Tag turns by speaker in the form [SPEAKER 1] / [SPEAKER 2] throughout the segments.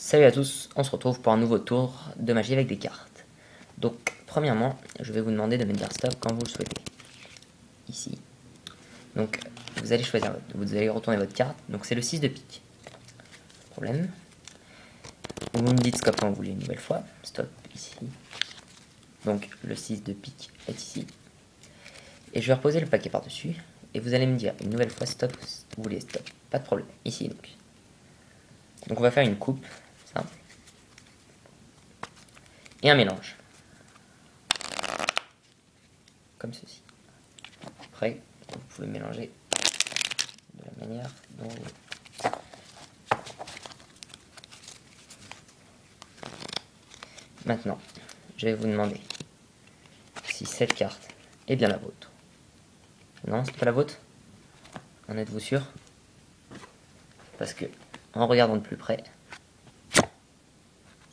[SPEAKER 1] Salut à tous, on se retrouve pour un nouveau tour de magie avec des cartes. Donc, premièrement, je vais vous demander de me dire stop quand vous le souhaitez. Ici. Donc, vous allez choisir, vous allez retourner votre carte. Donc, c'est le 6 de pique. Problème. Vous me dites stop quand vous voulez une nouvelle fois. Stop ici. Donc, le 6 de pique est ici. Et je vais reposer le paquet par-dessus. Et vous allez me dire une nouvelle fois stop, vous voulez stop. Pas de problème. Ici, donc. Donc, on va faire une coupe simple. Et un mélange. Comme ceci. Après, vous pouvez mélanger de la manière dont vous voulez. Maintenant, je vais vous demander si cette carte est bien la vôtre. Non, c'est pas la vôtre? En êtes-vous sûr? Parce que, en regardant de plus près,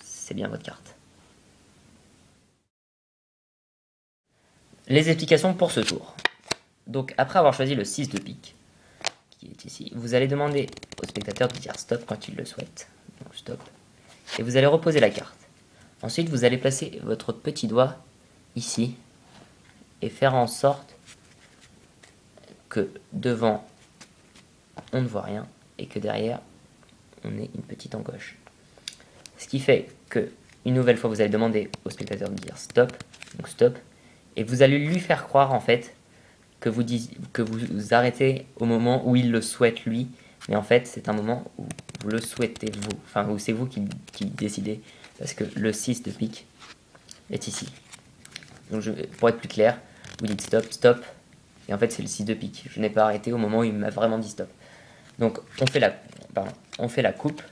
[SPEAKER 1] c'est bien votre carte. Les explications pour ce tour. Donc, après avoir choisi le 6 de pique, qui est ici, vous allez demander au spectateur de dire stop quand il le souhaite. Donc, stop. Et vous allez reposer la carte. Ensuite, vous allez placer votre petit doigt ici et faire en sorte que devant, on ne voit rien et que derrière, on ait une petite encoche. Ce qui fait que, une nouvelle fois, vous allez demander au spectateur de dire stop, donc stop, et vous allez lui faire croire en fait que vous arrêtez au moment où il le souhaite lui, mais en fait c'est un moment où vous le souhaitez vous, enfin où c'est vous qui décidez, parce que le 6 de pique est ici. Donc pour être plus clair, vous dites stop, stop, et en fait c'est le 6 de pique. Je n'ai pas arrêté au moment où il m'a vraiment dit stop. Donc on fait la coupe,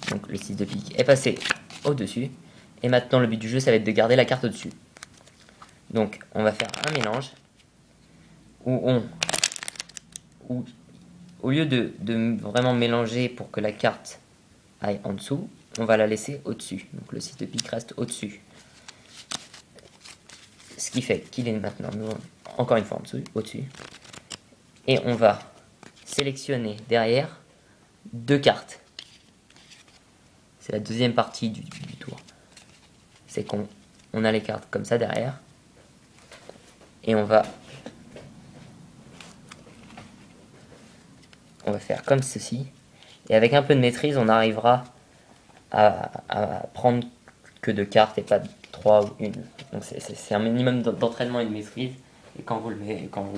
[SPEAKER 1] donc le 6 de pique est passé au-dessus, et maintenant le but du jeu ça va être de garder la carte au-dessus. Donc on va faire un mélange, où au lieu de vraiment mélanger pour que la carte aille en dessous, on va la laisser au-dessus. Donc le 6 de pique reste au-dessus. Ce qui fait qu'il est maintenant, encore une fois en dessous, au-dessus. Et on va sélectionner derrière deux cartes. C'est la deuxième partie du tour. C'est qu'on a les cartes comme ça derrière. Et on va faire comme ceci. Et avec un peu de maîtrise, on arrivera à prendre que 2 cartes et pas 3 ou 1. Donc c'est un minimum d'entraînement et de maîtrise. Et quand vous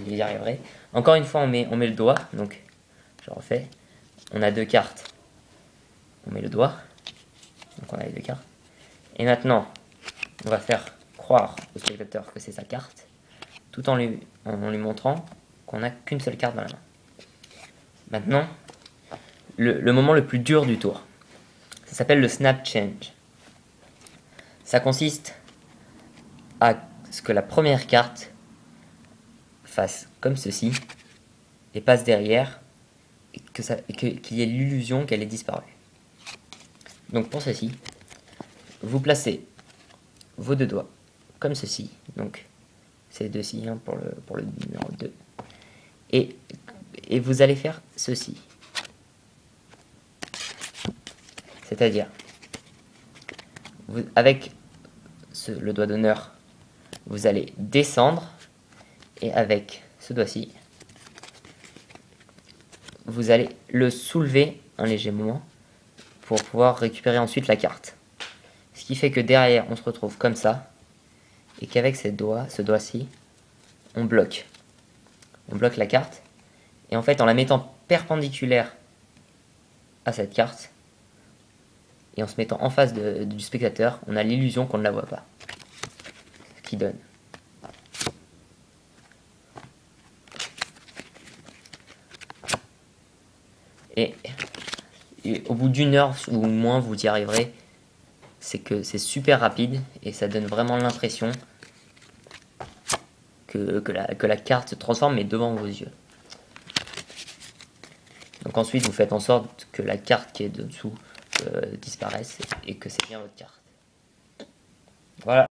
[SPEAKER 1] y arriverez. Encore une fois, on met le doigt. Donc je refais. On a 2 cartes. On met le doigt. Donc on a les 2 cartes. Et maintenant, on va faire croire au spectateur que c'est sa carte. Tout en lui montrant qu'on n'a qu'une seule carte dans la main. Maintenant, le moment le plus dur du tour. Ça s'appelle le snap change. Ça consiste à ce que la première carte fasse comme ceci et passe derrière et qu'il y ait l'illusion qu'elle ait disparu. Donc pour ceci, vous placez vos 2 doigts comme ceci. Donc c'est 2-ci hein, pour le numéro 2. Et vous allez faire ceci. C'est-à-dire, avec le doigt d'honneur, vous allez descendre, et avec ce doigt-ci, vous allez le soulever un léger moment pour pouvoir récupérer ensuite la carte. Ce qui fait que derrière, on se retrouve comme ça, et qu'avec ce doigt-ci, on bloque. On bloque la carte, et en fait, en la mettant perpendiculaire à cette carte, et en se mettant en face du spectateur, on a l'illusion qu'on ne la voit pas. Ce qui donne. Et au bout d'1 heure ou moins, vous y arriverez. C'est que c'est super rapide et ça donne vraiment l'impression que la carte se transforme, mais devant vos yeux. Donc ensuite, vous faites en sorte que la carte qui est dessous disparaisse et que c'est bien votre carte. Voilà.